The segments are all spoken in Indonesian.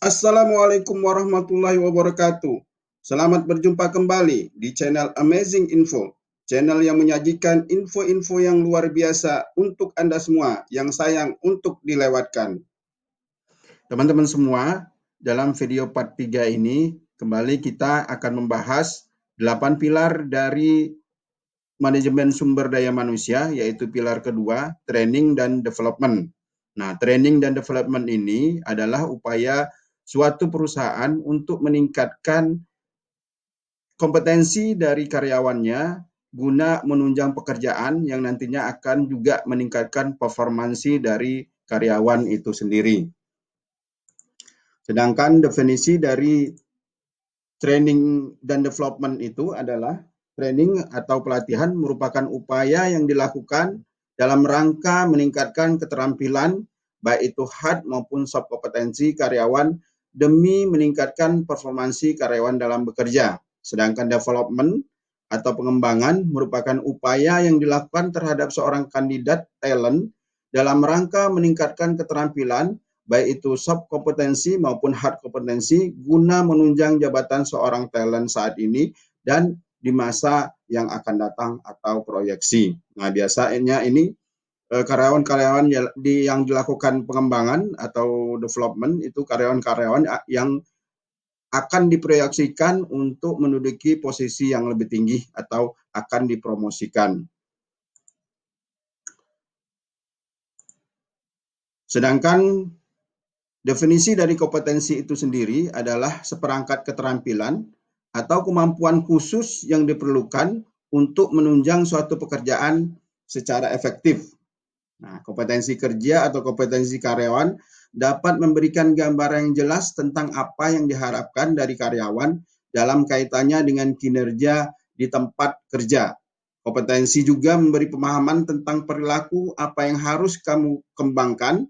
Assalamualaikum warahmatullahi wabarakatuh. Selamat berjumpa kembali di channel Amazing Info, channel yang menyajikan info-info yang luar biasa untuk Anda semua yang sayang untuk dilewatkan. Teman-teman semua, dalam video part 3 ini kembali kita akan membahas 8 pilar dari manajemen sumber daya manusia, yaitu pilar kedua, training dan development. Nah, training dan development ini adalah upaya suatu perusahaan untuk meningkatkan kompetensi dari karyawannya guna menunjang pekerjaan yang nantinya akan juga meningkatkan performansi dari karyawan itu sendiri. Sedangkan definisi dari training dan development itu adalah training atau pelatihan merupakan upaya yang dilakukan dalam rangka meningkatkan keterampilan baik itu hard maupun soft kompetensi karyawan demi meningkatkan performansi karyawan dalam bekerja. Sedangkan development atau pengembangan merupakan upaya yang dilakukan terhadap seorang kandidat talent dalam rangka meningkatkan keterampilan baik itu soft kompetensi maupun hard kompetensi guna menunjang jabatan seorang talent saat ini dan di masa yang akan datang atau proyeksi. Nah, biasanya ini karyawan-karyawan yang dilakukan pengembangan atau development itu karyawan-karyawan yang akan diproyeksikan untuk menduduki posisi yang lebih tinggi atau akan dipromosikan. Sedangkan definisi dari kompetensi itu sendiri adalah seperangkat keterampilan atau kemampuan khusus yang diperlukan untuk menunjang suatu pekerjaan secara efektif. Nah, kompetensi kerja atau kompetensi karyawan dapat memberikan gambaran yang jelas tentang apa yang diharapkan dari karyawan dalam kaitannya dengan kinerja di tempat kerja. Kompetensi juga memberi pemahaman tentang perilaku apa yang harus kamu kembangkan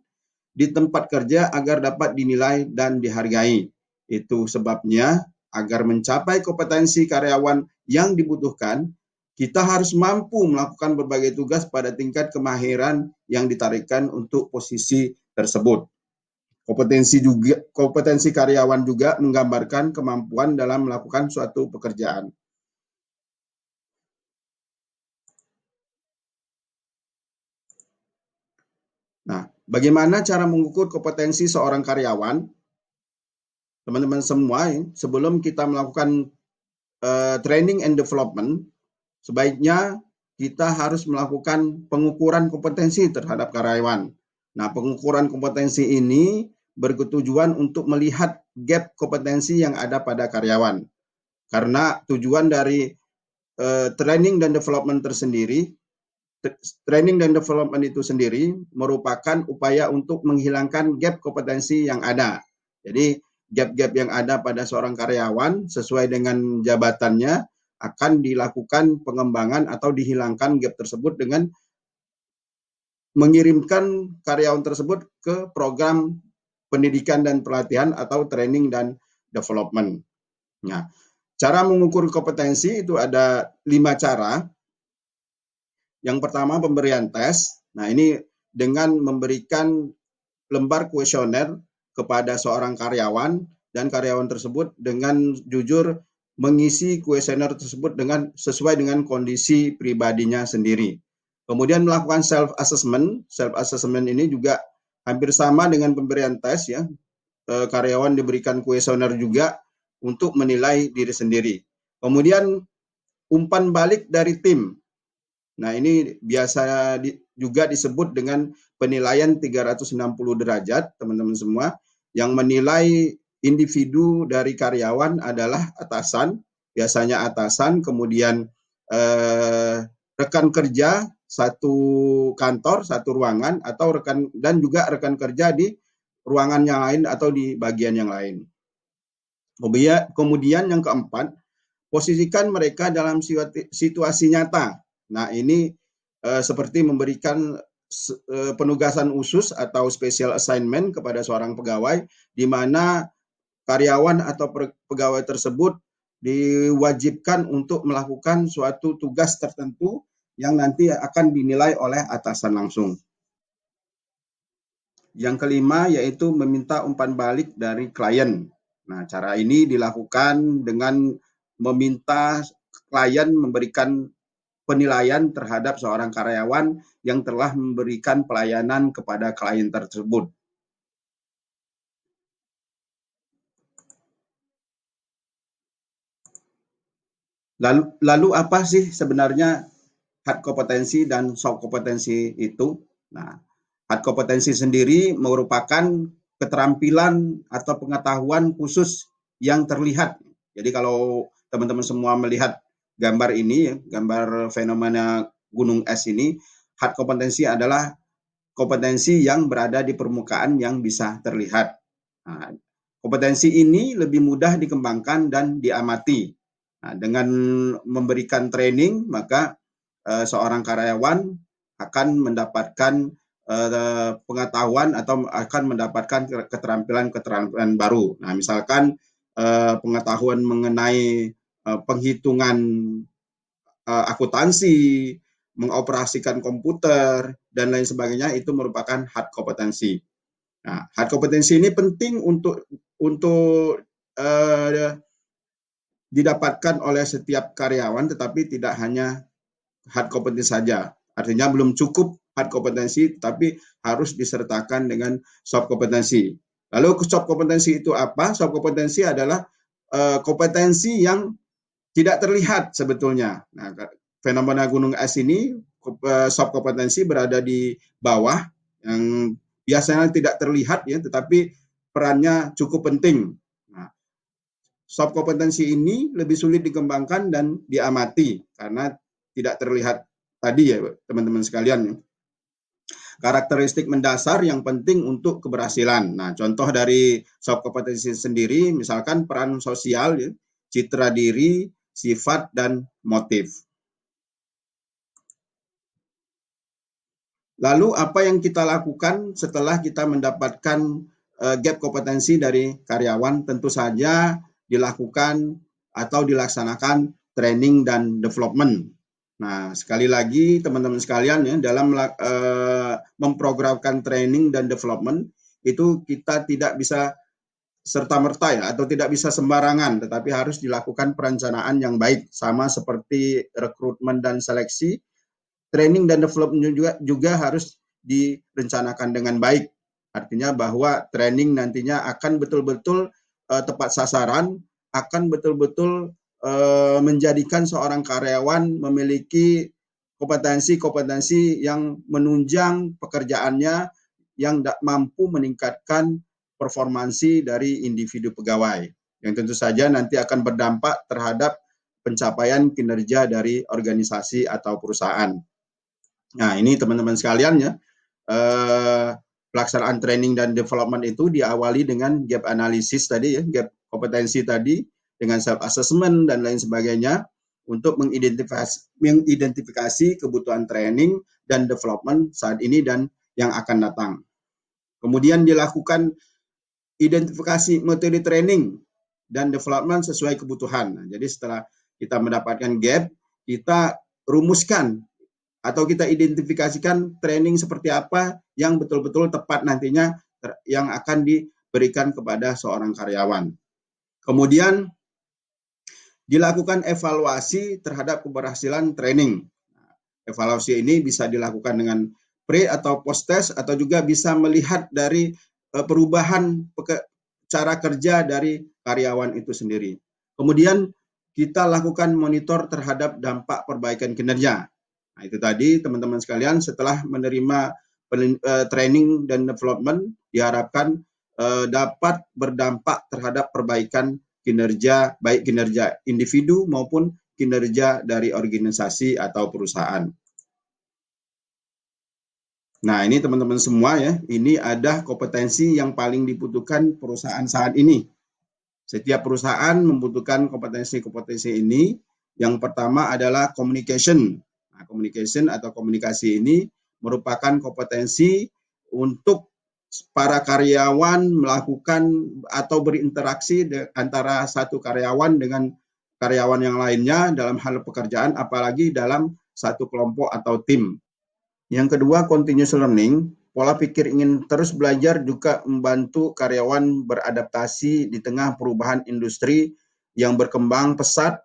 di tempat kerja agar dapat dinilai dan dihargai. Itu sebabnya agar mencapai kompetensi karyawan yang dibutuhkan, kita harus mampu melakukan berbagai tugas pada tingkat kemahiran yang ditarikan untuk posisi tersebut. Kompetensi karyawan juga menggambarkan kemampuan dalam melakukan suatu pekerjaan. Nah, bagaimana cara mengukur kompetensi seorang karyawan? Teman-teman semua, sebelum kita melakukan training and development, sebaiknya kita harus melakukan pengukuran kompetensi terhadap karyawan. Nah, pengukuran kompetensi ini bertujuan untuk melihat gap kompetensi yang ada pada karyawan. Karena tujuan dari training dan development itu sendiri merupakan upaya untuk menghilangkan gap kompetensi yang ada. Jadi, gap-gap yang ada pada seorang karyawan sesuai dengan jabatannya akan dilakukan pengembangan atau dihilangkan gap tersebut dengan mengirimkan karyawan tersebut ke program pendidikan dan pelatihan atau training dan development. Nah, cara mengukur kompetensi itu ada 5 cara. Yang pertama, pemberian tes. Nah, ini dengan memberikan lembar kuesioner kepada seorang karyawan dan karyawan tersebut dengan jujur mengisi kuesioner tersebut sesuai dengan kondisi pribadinya sendiri. Kemudian melakukan self assessment. Self assessment ini juga hampir sama dengan pemberian tes ya. Karyawan diberikan kuesioner juga untuk menilai diri sendiri. Kemudian umpan balik dari tim. Nah, ini biasa juga disebut dengan penilaian 360 derajat, teman-teman semua, yang menilai individu dari karyawan adalah atasan, biasanya atasan, kemudian rekan kerja satu kantor, satu ruangan, atau rekan kerja di ruangan yang lain atau di bagian yang lain. Kemudian yang keempat, posisikan mereka dalam situasi nyata. Nah, ini seperti memberikan penugasan khusus atau special assignment kepada seorang pegawai, di mana karyawan atau pegawai tersebut diwajibkan untuk melakukan suatu tugas tertentu yang nanti akan dinilai oleh atasan langsung. Yang kelima yaitu meminta umpan balik dari klien. Nah, cara ini dilakukan dengan meminta klien memberikan penilaian terhadap seorang karyawan yang telah memberikan pelayanan kepada klien tersebut. Lalu apa sih sebenarnya hard kompetensi dan soft kompetensi itu? Nah, hard kompetensi sendiri merupakan keterampilan atau pengetahuan khusus yang terlihat. Jadi kalau teman-teman semua melihat gambar ini, gambar fenomena gunung es ini, hard kompetensi adalah kompetensi yang berada di permukaan yang bisa terlihat. Nah, kompetensi ini lebih mudah dikembangkan dan diamati. Nah, dengan memberikan training, maka seorang karyawan akan mendapatkan pengetahuan atau akan mendapatkan keterampilan-keterampilan baru. Nah, misalkan pengetahuan mengenai penghitungan akuntansi, mengoperasikan komputer, dan lain sebagainya itu merupakan hard kompetensi. Nah, hard kompetensi ini penting untuk didapatkan oleh setiap karyawan, tetapi tidak hanya hard kompetensi saja. Artinya belum cukup hard kompetensi, tapi harus disertakan dengan soft kompetensi. Lalu soft kompetensi itu apa? Soft kompetensi adalah kompetensi yang tidak terlihat sebetulnya. Nah, fenomena gunung es ini soft kompetensi berada di bawah yang biasanya tidak terlihat ya, tetapi perannya cukup penting. Nah, soft kompetensi ini lebih sulit dikembangkan dan diamati karena tidak terlihat tadi ya teman-teman sekalian. Karakteristik mendasar yang penting untuk keberhasilan. Nah, contoh dari soft kompetensi sendiri, misalkan peran sosial, ya, citra diri, sifat, dan motif. Lalu apa yang kita lakukan setelah kita mendapatkan gap kompetensi dari karyawan? Tentu saja dilakukan atau dilaksanakan training dan development. Nah, sekali lagi teman-teman sekalian ya, dalam memprogramkan training dan development itu kita tidak bisa serta-merta ya atau tidak bisa sembarangan, tetapi harus dilakukan perencanaan yang baik, sama seperti rekrutmen dan seleksi. Training dan development juga harus direncanakan dengan baik. Artinya bahwa training nantinya akan betul-betul tepat sasaran, akan betul-betul menjadikan seorang karyawan memiliki kompetensi-kompetensi yang menunjang pekerjaannya, yang mampu meningkatkan performansi dari individu pegawai, yang tentu saja nanti akan berdampak terhadap pencapaian kinerja dari organisasi atau perusahaan. Nah, ini teman-teman sekalian ya, pelaksanaan training dan development itu diawali dengan gap analisis tadi ya, gap kompetensi tadi, dengan self assessment dan lain sebagainya untuk mengidentifikasi kebutuhan training dan development saat ini dan yang akan datang. Kemudian dilakukan identifikasi metode training dan development sesuai kebutuhan. Nah, jadi setelah kita mendapatkan gap, kita rumuskan atau kita identifikasikan training seperti apa yang betul-betul tepat nantinya yang akan diberikan kepada seorang karyawan. Kemudian dilakukan evaluasi terhadap keberhasilan training. Evaluasi ini bisa dilakukan dengan pre atau post test atau juga bisa melihat dari perubahan cara kerja dari karyawan itu sendiri. Kemudian kita lakukan monitor terhadap dampak perbaikan kinerja. Nah, itu tadi teman-teman sekalian, setelah menerima training dan development diharapkan dapat berdampak terhadap perbaikan kinerja, baik kinerja individu maupun kinerja dari organisasi atau perusahaan. Nah, ini teman-teman semua ya, ini ada kompetensi yang paling dibutuhkan perusahaan saat ini. Setiap perusahaan membutuhkan kompetensi-kompetensi ini. Yang pertama adalah communication. Nah, communication atau komunikasi ini merupakan kompetensi untuk para karyawan melakukan atau berinteraksi antara satu karyawan dengan karyawan yang lainnya dalam hal pekerjaan, apalagi dalam satu kelompok atau tim. Yang kedua, continuous learning. pola pikir ingin terus belajar juga membantu karyawan beradaptasi di tengah perubahan industri yang berkembang pesat.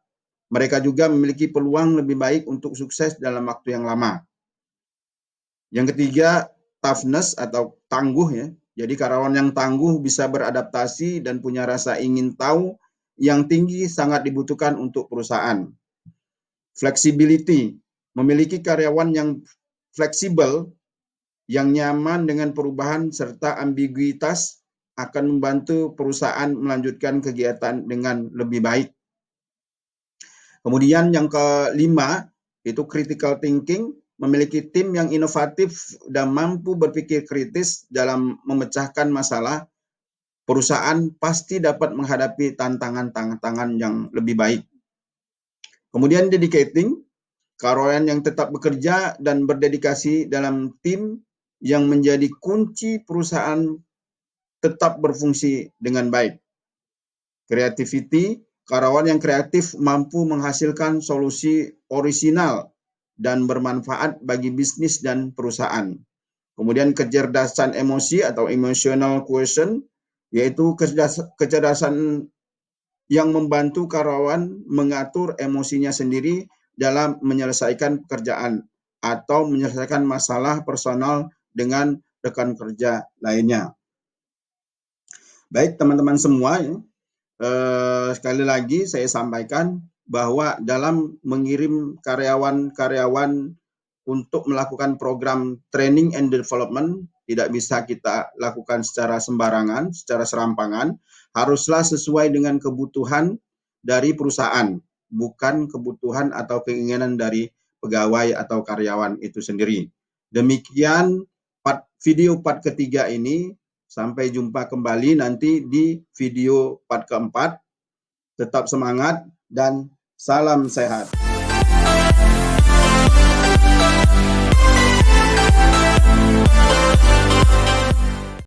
Mereka juga memiliki peluang lebih baik untuk sukses dalam waktu yang lama. Yang ketiga, toughness atau tangguh ya. Jadi karyawan yang tangguh bisa beradaptasi dan punya rasa ingin tahu yang tinggi sangat dibutuhkan untuk perusahaan. Flexibility, memiliki karyawan yang fleksibel, yang nyaman dengan perubahan serta ambiguitas akan membantu perusahaan melanjutkan kegiatan dengan lebih baik. Kemudian yang kelima, itu critical thinking, memiliki tim yang inovatif dan mampu berpikir kritis dalam memecahkan masalah. Perusahaan pasti dapat menghadapi tantangan-tantangan yang lebih baik. Kemudian dedicating, karyawan yang tetap bekerja dan berdedikasi dalam tim yang menjadi kunci perusahaan tetap berfungsi dengan baik. Creativity, karyawan yang kreatif mampu menghasilkan solusi orisinal dan bermanfaat bagi bisnis dan perusahaan. Kemudian kecerdasan emosi atau emotional quotient, yaitu kecerdasan yang membantu karyawan mengatur emosinya sendiri dalam menyelesaikan pekerjaan atau menyelesaikan masalah personal dengan rekan kerja lainnya. Baik teman-teman semua, sekali lagi saya sampaikan bahwa dalam mengirim karyawan-karyawan untuk melakukan program training and development tidak bisa kita lakukan secara sembarangan, secara serampangan, haruslah sesuai dengan kebutuhan dari perusahaan, bukan kebutuhan atau keinginan dari pegawai atau karyawan itu sendiri. Demikian video part ketiga ini. Sampai jumpa kembali nanti di video part keempat. Tetap semangat dan salam sehat.